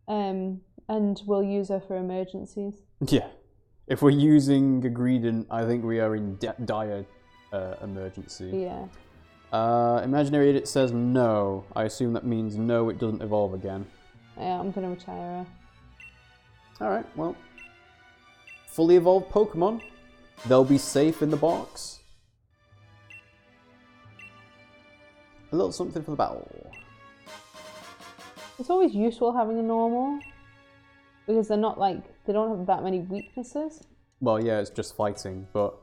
And we'll use her for emergencies. Yeah. If we're using a Greedent, I think we are in dire emergency. Yeah. Imaginary Idiot says no. I assume that means no, it doesn't evolve again. Yeah, I'm going to retire her. Alright, well. Fully evolved Pokemon. They'll be safe in the box. A little something for the battle. It's always useful having a normal. Because they're not like, they don't have that many weaknesses. Well, yeah, it's just fighting, but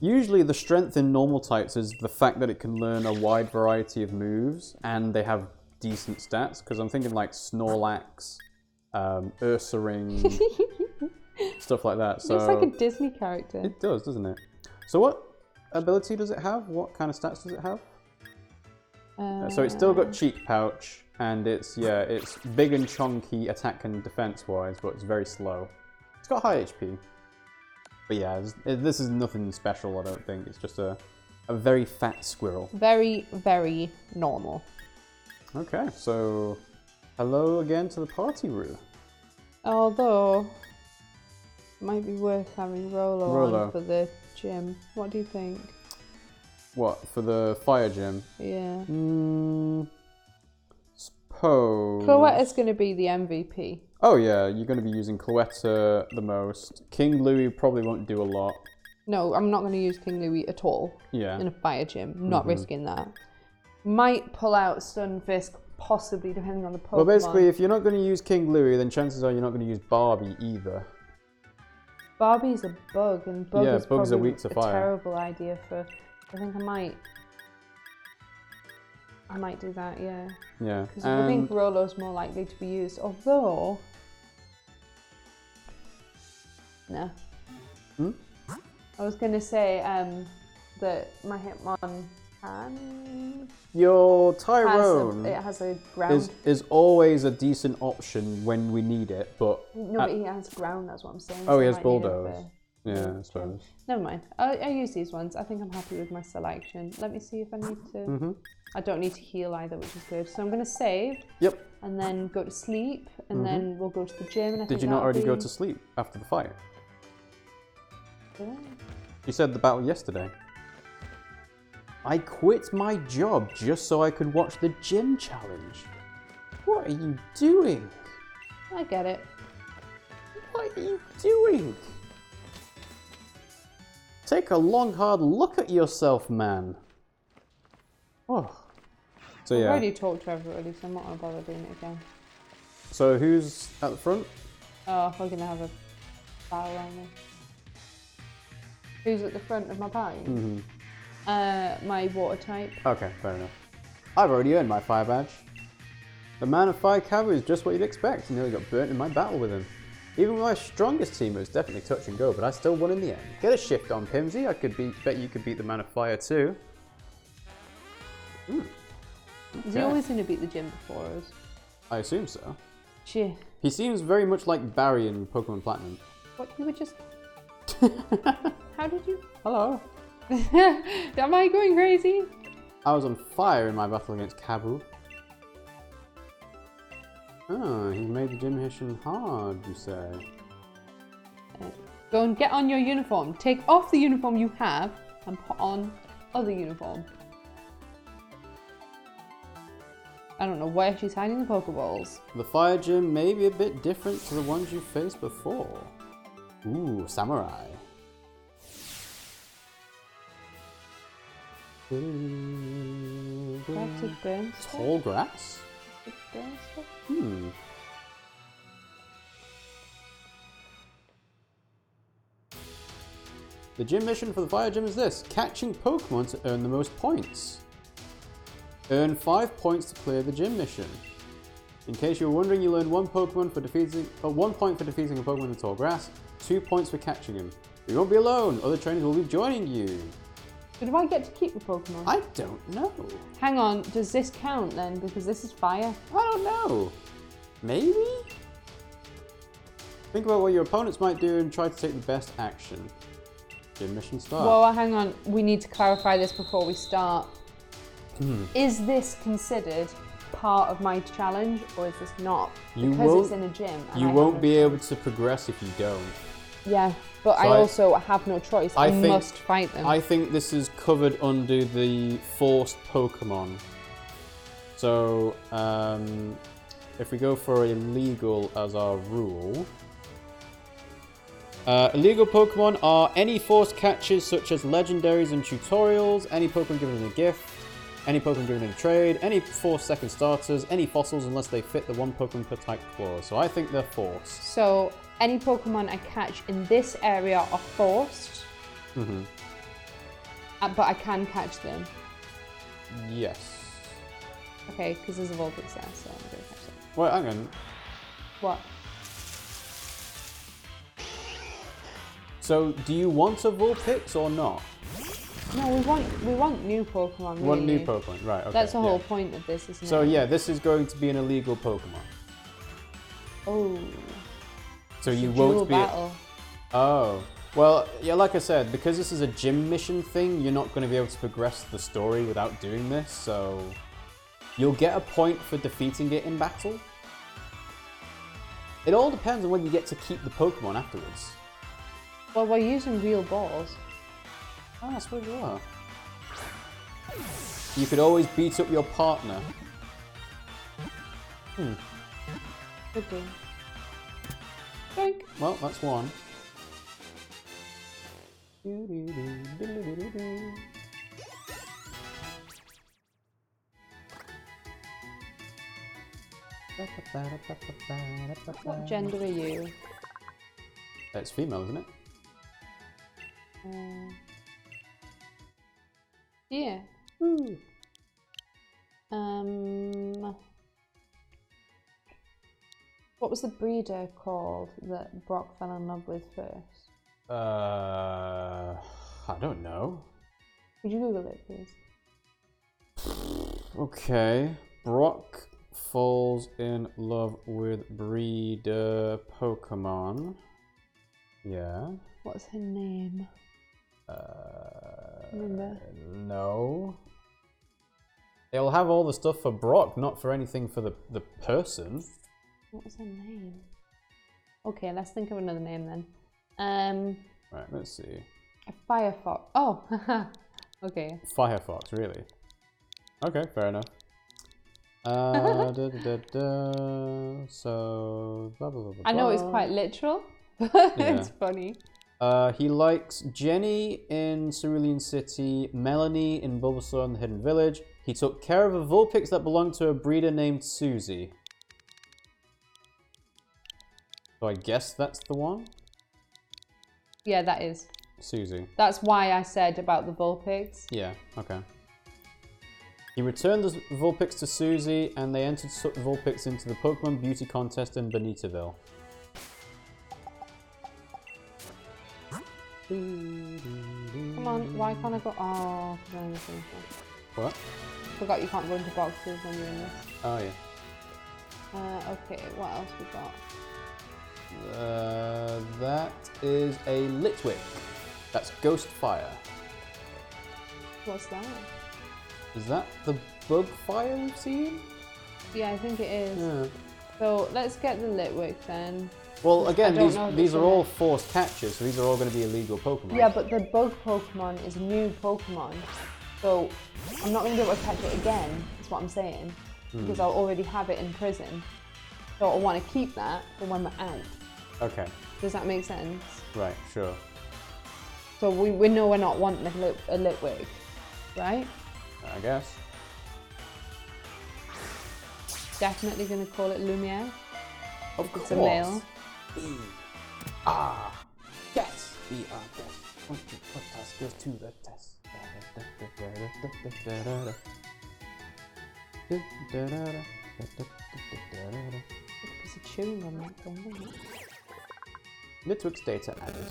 usually the strength in normal types is the fact that it can learn a wide variety of moves, and they have decent stats, because I'm thinking like Snorlax, Ursaring, stuff like that. So it's like a Disney character. It does, doesn't it? So what ability does it have? What kind of stats does it have? So it's still got Cheek Pouch, and it's big and chunky attack and defense wise, but it's very slow. It's got high HP. But yeah, this is nothing special, I don't think. It's just a very fat squirrel. Very, very normal. Okay, so hello again to the party, Roo. Although, it might be worth having Rolo on for the gym. What do you think? What, for the fire gym? Yeah. Suppose. Meloetta's going to be the MVP. Oh yeah, you're going to be using Meloetta the most. King Louie probably won't do a lot. No, I'm not going to use King Louie at all. Yeah. In a fire gym. Not risking that. Might pull out Stunfisk, possibly, depending on the Pokemon. Well, basically, if you're not going to use King Louie, then chances are you're not going to use Barbie either. Barbie's a bug, and bug is bugs probably are weak to fire. Terrible idea for... I think I might do that, yeah. Yeah. Because I think Rolo's more likely to be used, although... No. I was going to say that my Hitmon can... Your Tyrone it has a ground. is always a decent option when we need it, but... No, but he has ground, that's what I'm saying. Oh, so he I has might need Bulldoze. Yeah, I suppose. Never mind. I use these ones. I think I'm happy with my selection. Let me see if I need to... I don't need to heal either, which is good. So I'm going to save. Yep. And then go to sleep. And then we'll go to the gym. And Did you not already go to sleep after the fight? Did I? You said the battle yesterday. I quit my job just so I could watch the gym challenge. What are you doing? I get it. What are you doing? Take a long, hard look at yourself, man. Oh. So yeah. I've already talked to everybody, so I'm not going to bother doing it again. So who's at the front? Oh, we're going to have a battle around me. Who's at the front of my party? My water type. Okay, fair enough. I've already earned my fire badge. The man of fire cavalry is just what you'd expect. I nearly got burnt in my battle with him. Even with my strongest team, it was definitely touch and go, but I still won in the end. Get a shift on, Pimmsy. Bet you could beat the man of fire too. Okay. Is he always going to beat the gym before us? I assume so. Gee. He seems very much like Barry in Pokemon Platinum. What, you were just... How did you... Hello. Am I going crazy? I was on fire in my battle against Kabu. Oh, he made the gym mission hard, you say? Go and get on your uniform. Take off the uniform you have and put on other uniform. I don't know where she's hiding the Pokeballs. The fire gym may be a bit different to the ones you've faced before. Ooh, samurai. That's a burn stuff. Tall grass? Burn stuff? The gym mission for the fire gym is this: catching Pokemon to earn the most points. Earn 5 points to clear the gym mission. In case you were wondering, you earn 1 point for defeating a Pokemon in the tall grass, 2 points for catching him. You won't be alone. Other trainers will be joining you. So do I get to keep the Pokemon? I don't know. Hang on, does this count then? Because this is fire. I don't know. Maybe? Think about what your opponents might do and try to take the best action. Gym mission start. Whoa, hang on. We need to clarify this before we start. Is this considered part of my challenge, or is this not? You because it's in a gym. You won't be able to progress if you don't. Yeah, but so I also have no choice. I must fight them. I think this is covered under the forced Pokemon. So, if we go for illegal as our rule... illegal Pokemon are any forced catches such as legendaries and tutorials, any Pokemon given in a gift, any Pokemon given in a trade, any forced second starters, any fossils unless they fit the one Pokemon per type clause. So I think they're forced. So any Pokemon I catch in this area are forced, but I can catch them. Yes. Okay, because there's a Vulpix there, so I'm going to catch them. Wait, hang on. What? So, do you want a Vulpix or not? No, we want new Pokemon. We want new Pokemon, right? Okay. That's the whole point of this, isn't it? So yeah, this is going to be an illegal Pokemon. Oh. So you won't be. Battle. Oh. Well, yeah, like I said, because this is a gym mission thing, you're not going to be able to progress the story without doing this. So you'll get a point for defeating it in battle. It all depends on whether you get to keep the Pokemon afterwards. Well, we're using real balls. Oh, I suppose you are. You could always beat up your partner. Could do. Think. Well, that's one. What gender are you? It's female, isn't it? Yeah. What was the breeder called that Brock fell in love with first? I don't know. Could you Google it, please? Okay. Brock falls in love with breeder Pokemon. Yeah. What's her name? Remember? No. They'll have all the stuff for Brock, not for anything for the person. What was her name? Okay, let's think of another name then. Right, let's see. A Firefox. Oh, okay. Firefox, really? Okay, fair enough. So, blah, blah, blah, blah. I know it's quite literal, but it's funny. He likes Jenny in Cerulean City, Melanie in Bulbasaur in the Hidden Village. He took care of a Vulpix that belonged to a breeder named Susie. So I guess that's the one? Yeah, that is. Susie. That's why I said about the Vulpix. Yeah, okay. He returned the Vulpix to Susie, and they entered Vulpix into the Pokemon Beauty Contest in Bonitaville. Come on, why can't I go? Oh, because I'm in the same place. What? Forgot you can't go into boxes when you're in this. Oh, yeah. Okay, what else we got? That is a Litwick. That's Ghost Fire. What's that? Is that the bug fire we've seen? Yeah, I think it is. Yeah. So let's get the Litwick then. Well, again, these are all forced catches, so these are all going to be illegal Pokemon. Yeah, but the bug Pokemon is a new Pokemon. So I'm not going to be able to catch it again, is what I'm saying. Because I'll already have it in prison. So I want to keep that for when we're out. Okay. Does that make sense? Right, sure. So we know we're not wanting a Litwick, right? I guess. Definitely going to call it Lumiere. Of course. It's a male. Yes. Yes. 1, 2, what task goes to the test? It's a chewing on that thing, isn't it? Litwick's data added.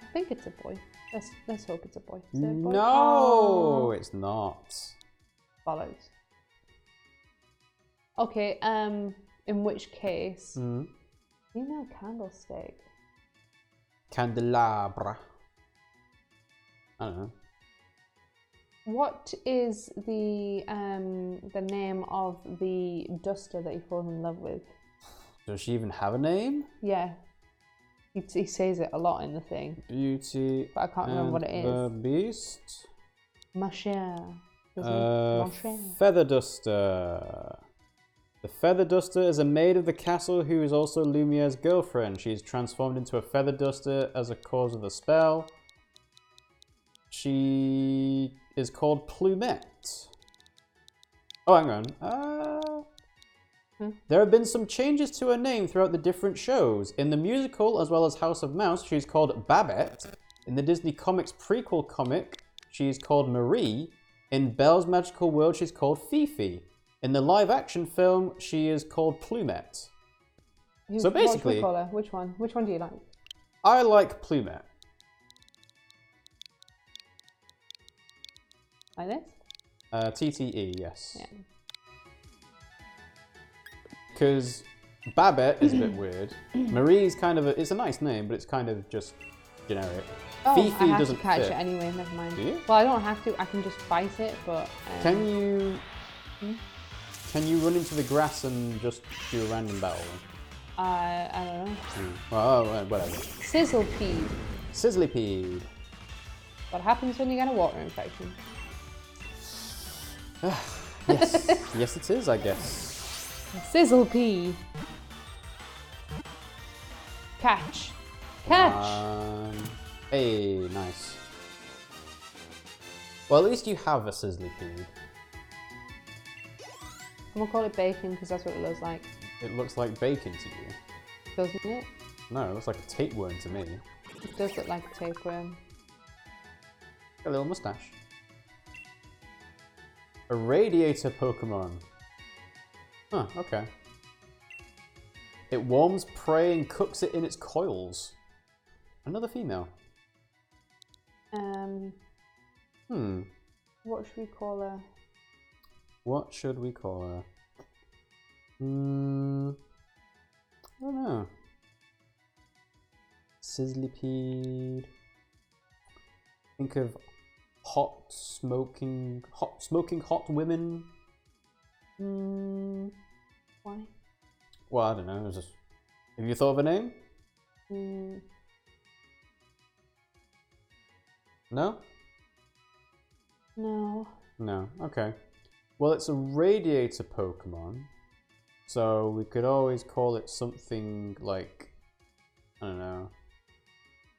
I think it's a boy. Let's hope it's a boy. Is it a boy? No, oh. It's not. Bollocks. Okay, in which case, female candlestick. Candelabra. I don't know. What is the name of the duster that he falls in love with? Does she even have a name? Yeah. He says it a lot in the thing. Beauty. But I can't remember what it is. The Beast. Ma chère. Feather Duster. The Feather Duster is a maid of the castle who is also Lumiere's girlfriend. She is transformed into a Feather Duster as a cause of the spell. She is called Plumette. Oh, hang on. There have been some changes to her name throughout the different shows. In the musical, as well as House of Mouse, she's called Babette. In the Disney Comics prequel comic, she's called Marie. In Belle's Magical World, she's called Fifi. In the live-action film, she is called Plumette. So basically... What should we call her? Which one? Which one do you like? I like Plumette. Like this? TTE, yes. Yeah. Because Babette is a bit weird. Marie's kind of it's a nice name, but it's kind of just generic. Oh, Fifi I have doesn't to catch fit. it anyway, never mind. Do you? Well, I don't have to, I can just fight it, but... Can you... Can you run into the grass and just do a random battle? I don't know. Well, whatever. Sizzlepede. Sizzlypede. What happens when you get a water infection? Yes. Yes, it is, I guess. Sizzlepede. Catch. Catch! Hey, nice. Well, at least you have a Sizzlypede. I'm gonna call it bacon because that's what it looks like. It looks like bacon to you. Doesn't it? No, it looks like a tapeworm to me. It does look like a tapeworm. A little mustache. A radiator Pokemon. Huh, okay. It warms prey and cooks it in its coils. Another female. What should we call her? What should we call her? I don't know. Sizzlypede. Think of smoking hot women. Why? Well, I don't know. It was just... Have you thought of a name? No? No. No. Okay. Well, it's a radiator Pokemon, so we could always call it something like, I don't know,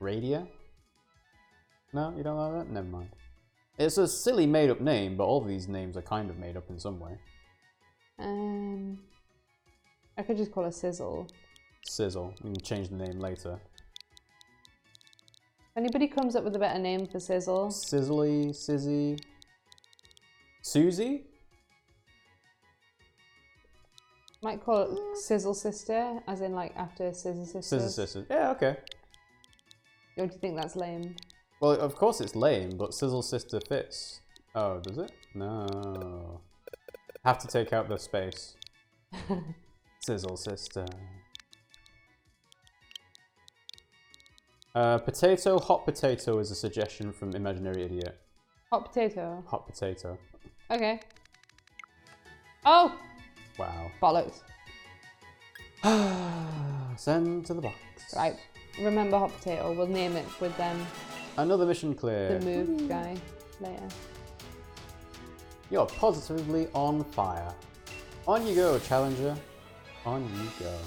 Radia? No, you don't like that? Never mind. It's a silly made-up name, but all of these names are kind of made up in some way. I could just call her Sizzle. Sizzle. We can change the name later. If anybody comes up with a better name for Sizzle... Sizzly, Sizzy... Susie? Might call it Sizzle Sister, as in like after Scissor Sisters. Scissor Sisters. Yeah, okay. Or do you think that's lame? Well, of course it's lame, but Sizzle Sister fits. Oh, does it? No. Have to take out the space. Sizzle Sister. Potato, hot potato is a suggestion from Imaginary Idiot. Hot potato? Hot potato. Okay. Oh! Wow. Bollocks. Send to the box. Right. Remember hot potato. We'll name it with Another mission clear. the move guy later. You're positively on fire. On you go, Challenger. On you go.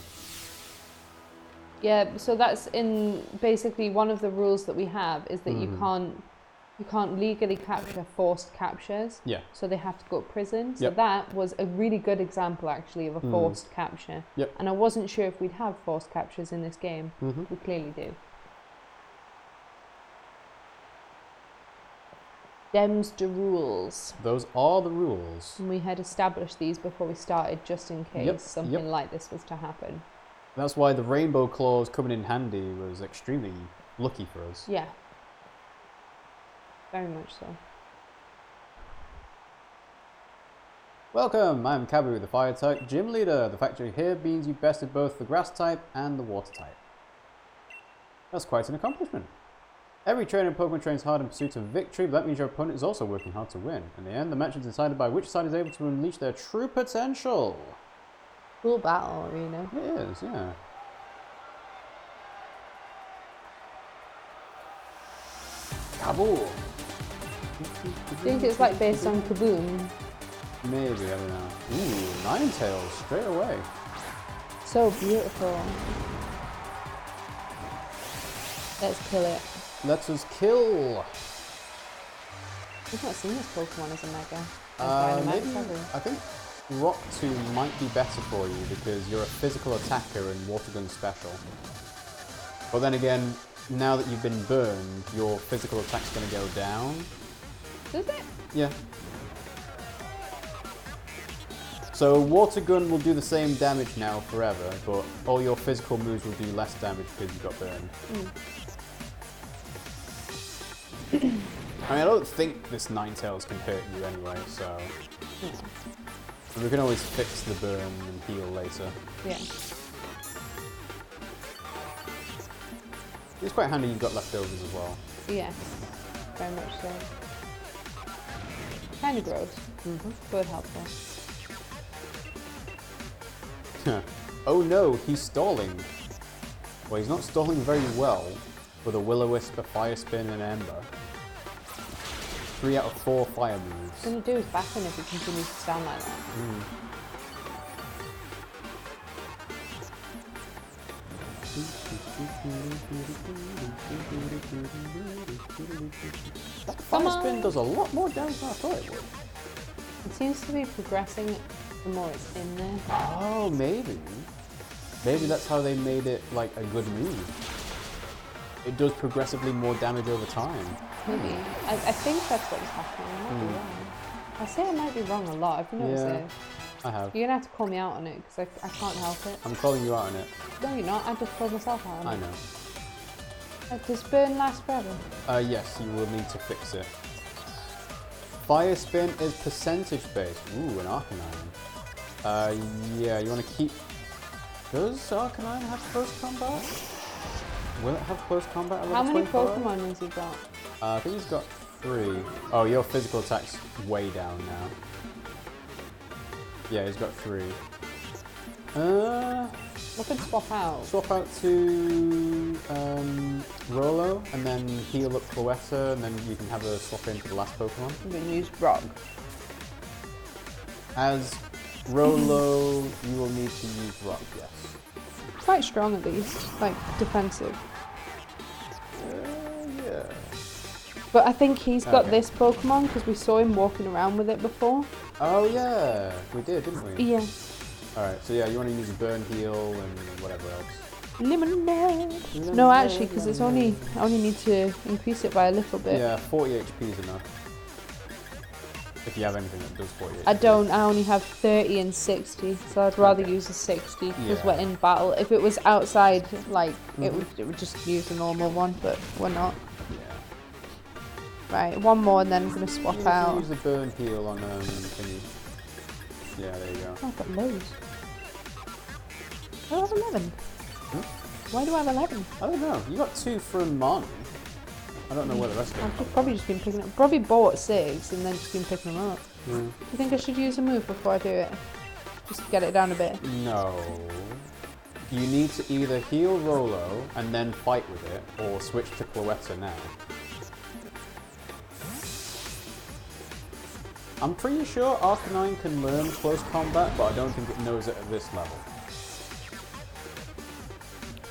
Yeah, so that's in basically one of the rules that we have is that you can't legally capture forced captures. Yeah. So they have to go to prison. So Yep. that was a really good example actually of a forced capture. Yep. And I wasn't sure if we'd have forced captures in this game. We clearly do. Them's the rules. Those are the rules. And we had established these before we started just in case something yep. like this was to happen. That's why the rainbow claws coming in handy was extremely lucky for us. Yeah. Very much so. Welcome, I'm Kabu, the fire type gym leader. The factory here means you bested both the grass type and the water type. That's quite an accomplishment. Every trainer in Pokemon trains hard in pursuit of victory, but that means your opponent is also working hard to win. In the end, the match is decided by which side is able to unleash their true potential. Cool battle arena. It is, yeah. Kaboom! I think it's like based on Kaboom. Maybe, I don't know. Ooh, Ninetales, straight away. So beautiful. Let's kill it. Let us kill! We've not seen this Pokemon as a Mega. Maybe, I think Rock 2 might be better for you because you're a physical attacker and Water Gun's special. But then again, now that you've been burned, your physical attack's going to go down. Does it? Yeah. So Water Gun will do the same damage now forever, but all your physical moves will do less damage because you got burned. I mean, I don't think this Ninetales can hurt you anyway, so... Yeah. So we can always fix the burn and heal later. Yeah. It's quite handy you've got leftovers as well. Yes. Very much so. Kind of gross, but helpful. Oh no, he's stalling. Well, he's not stalling very well with a Will-O-Wisp, a Fire Spin, and Ember. 3 out of 4 fire moves. What's going to do is back in if he continues to sound like that. That Fire Spin does a lot more damage than I thought it would. It seems to be progressing the more it's in there. Oh, maybe. Maybe that's how they made it like a good move. It does progressively more damage over time. Maybe. I think that's what's happening. I might be wrong. I say I might be wrong a lot. I've noticed it. I have. You're going to have to call me out on it because I can't help it. I'm calling you out on it. No, you're not. I just called myself out on it. I know. Does burn last forever? Yes, you will need to fix it. Fire Spin is percentage based. Ooh, an Arcanine. Yeah, you want to keep... Does Arcanine have close combat? Will it have close combat at level How many 25? Pokemon has he got? I think he's got 3. Oh, your physical attack's way down now. Yeah, he's got 3. We could swap out. Swap out to Rolo, and then heal up Meloetta, and then you can have a swap in for the last Pokemon. You can use Rock. As Rolo, you will need to use Rock, yes. Quite strong at least, like defensive. Yeah. But I think he's got this Pokemon because we saw him walking around with it before. Oh yeah, we did, didn't we? Yeah. Alright, so yeah, you want to use a Burn Heal and whatever else. Lemonade. No, actually, because it's I only need to increase it by a little bit. Yeah, 40 HP is enough. If you have anything that does 40 HP. I don't. I only have 30 and 60, so I'd rather use a 60 because we're in battle. If it was outside, like it would just use a normal one, but we're not. Yeah. Right, one more, and then I'm gonna swap out. Use the Burn Heal on thingy. Yeah, there you go. Oh, I've got loads. I have 11. Why do I have 11? I don't know. You got 2 from Mon. I don't know where the rest of them I've probably just been picking up. Probably bought 6 and then just been picking them up. Yeah. Do you think I should use a move before I do it? Just to get it down a bit. No. You need to either heal Rolo and then fight with it, or switch to Meloetta now. I'm pretty sure Arcanine can learn close combat, but I don't think it knows it at this level.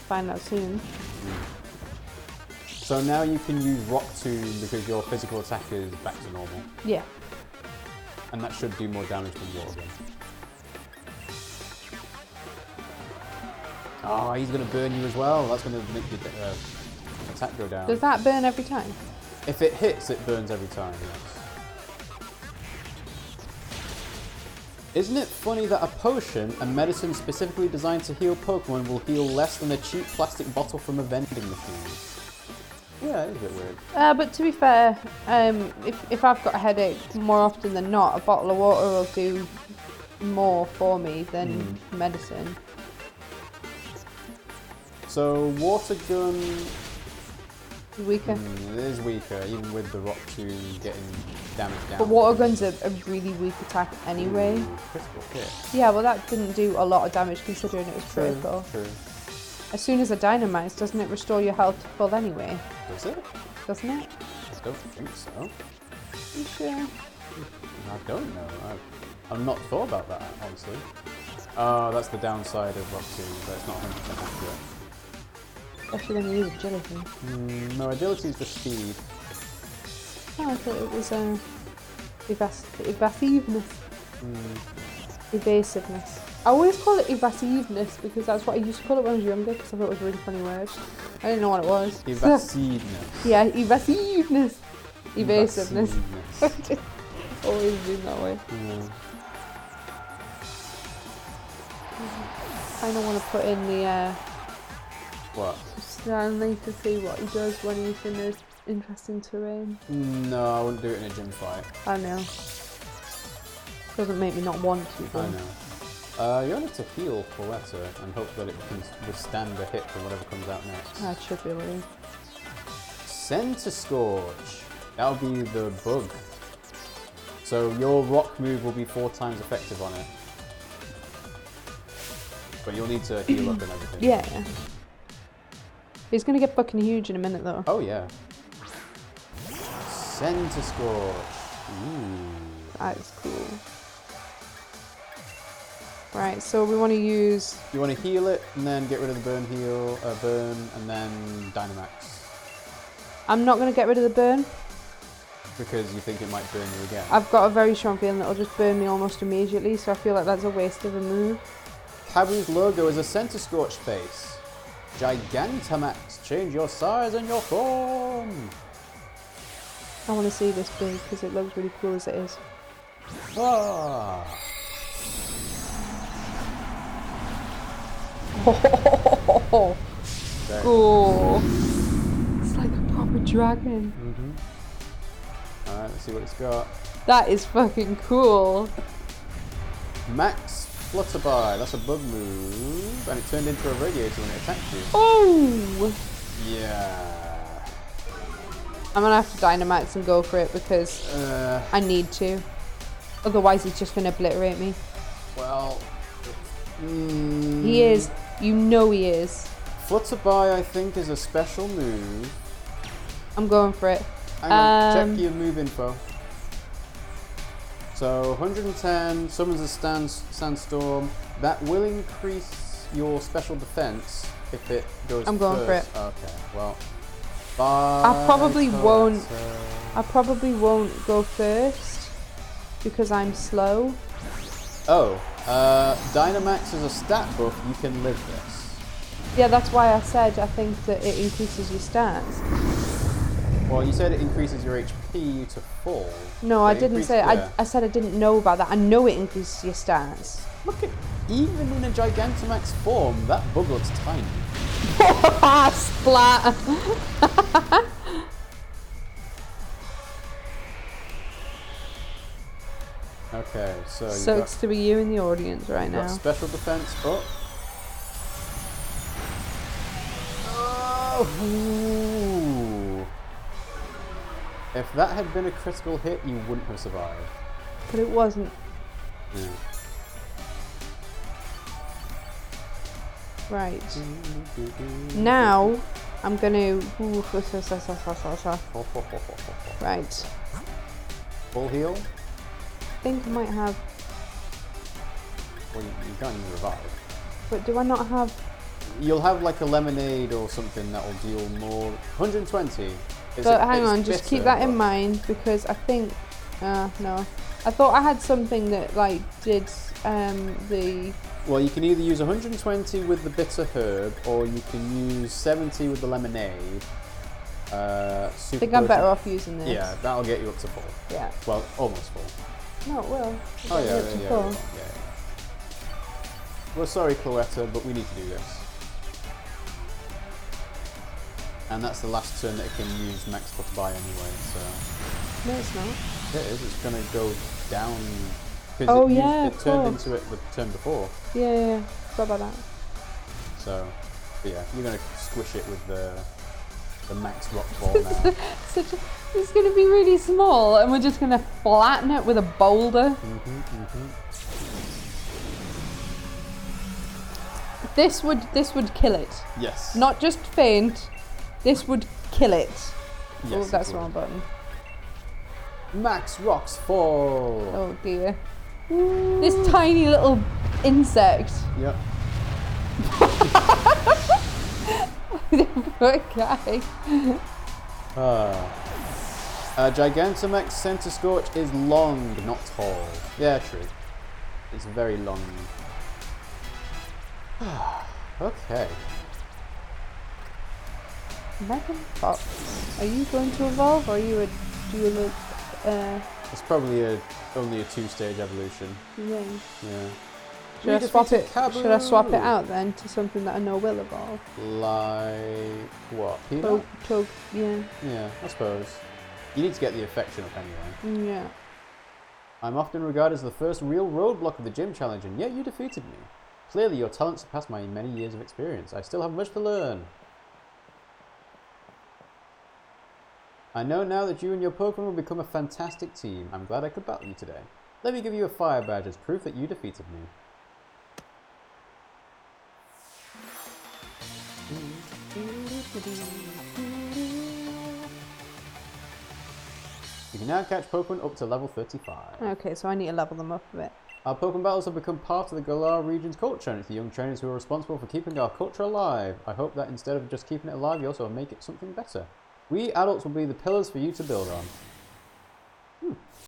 Find out soon. So now you can use Rock Tomb because your physical attack is back to normal. Yeah. And that should do more damage than Water Gun. Oh, he's going to burn you as well. That's going to make your attack go down. Does that burn every time? If it hits, it burns every time, yes. Isn't it funny that a potion, a medicine specifically designed to heal Pokemon, will heal less than a cheap plastic bottle from a vending machine? Yeah, it is a bit weird. But to be fair, if I've got a headache, more often than not, a bottle of water will do more for me than medicine. So, Water Gun Weaker. It is weaker, even with the Rock Tomb getting damage down. But Water Gun's a really weak attack anyway. Critical hit. Yeah, well that didn't do a lot of damage considering it was critical. True. As soon as a Dynamite, doesn't it restore your health to full anyway? Does it? Doesn't it? I don't think so. You sure? I don't know. I've not thought about that, honestly. Oh, that's the downside of Rock Tomb, but it's not 100% accurate. Especially when you use agility. No, agility is just speed. Oh, I thought it was evasiveness. Evasiveness. I always call it evasiveness because that's what I used to call it when I was younger because I thought it was a really funny word. I didn't know what it was. Evasiveness. Yeah, evasiveness. Evasiveness. Always been that way. Yeah. I kind of want to put in the What? Stanley to see what he does when he's in this interesting terrain. No, I wouldn't do it in a gym fight. I know. Doesn't make me not want to. Though. I know. You only have to heal Meloetta and hope that it can withstand a hit from whatever comes out next. That should be able to. Center Scorch. That'll be the bug. So your rock move will be 4 times effective on it. But you'll need to heal up and everything. Yeah. He's gonna get fucking huge in a minute though. Oh yeah. Center Scorch. Ooh. That is cool. Right, so we want to use... You want to heal it and then get rid of the burn and then Dynamax. I'm not going to get rid of the burn. Because you think it might burn you again. I've got a very strong feeling that it'll just burn me almost immediately, so I feel like that's a waste of a move. Kabu's logo is a Center Scorch face. Gigantamax, change your size and your form. I want to see this big because it looks really cool as it is. Ah. Oh, cool. It's like a proper dragon. Alright, let's see what it's got. That is fucking cool. Max Flutterby, that's a bug move, and it turned into a radiator when it attacked you. Oh! Yeah. I'm gonna have to Dynamax and go for it because I need to. Otherwise, he's just gonna obliterate me. Well, he is. You know he is. Flutterby, I think, is a special move. I'm going for it. Hang on, check your move info. So 110 summons a sandstorm. That will increase your special defense if it goes. I'm going for it. Okay. Well, I probably won't. I probably won't go first because I'm slow. Oh, Dynamax is a stat buff. You can live this. Yeah, that's why I said I think that it increases your stats. Well, you said it increases your HP to full. No, I didn't say. I said I didn't know about that. I know it increases your stats. Look at, even in a Gigantamax form, that bug looks tiny. Splat. Okay, so Sucks to be you in the audience right now. Got special defense up. Oh, ooh. If that had been a critical hit, you wouldn't have survived. But it wasn't. Yeah. Right. Now, I'm gonna... Right. Full heal? I think I might have... Well, you can't even revive. But do I not have... You'll have like a lemonade or something that will deal more... 120. So hang on, just keep that in mind because I think... no. I thought I had something that like did the... Well, you can either use 120 with the bitter herb, or you can use 70 with the lemonade. I think I'm better off using this. Yeah, that'll get you up to full. Yeah. Well, almost full. No, it will. Oh yeah. Well, sorry, Meloetta, but we need to do this. And that's the last turn that it can use Max Flutterby anyway, so... No, it's not. It is, it's going to go down... Oh, it turned into it the turn before. Yeah. Forgot about that. So, but yeah, you're going to squish it with the The max rock ball now. It's going to be really small, and we're just going to flatten it with a boulder. This would kill it. Yes. Not just faint. This would kill it. Yes, oh, that's the wrong button. Max rocks fall. Oh dear. This tiny little insect. Yep. Poor guy. Gigantamax Center Scorch is long, not tall. Yeah, true. It's very long. Okay. Megan Fox, are you going to evolve, or are you do It's probably only a 2-stage evolution. Yeah. Yeah. Should I swap it out then to something that I know will evolve? Like what? Peanut? Tug, yeah. Yeah, I suppose. You need to get the affection up anyway. Yeah. I'm often regarded as the first real roadblock of the gym challenge, and yet you defeated me. Clearly your talent surpassed my many years of experience. I still have much to learn. I know now that you and your Pokemon will become a fantastic team. I'm glad I could battle you today. Let me give you a fire badge as proof that you defeated me. You can now catch Pokemon up to level 35. Okay, so I need to level them up a bit. Our Pokemon battles have become part of the Galar region's culture, and it's the young trainers who are responsible for keeping our culture alive. I hope that instead of just keeping it alive, you also make it something better. We adults will be the pillars for you to build on.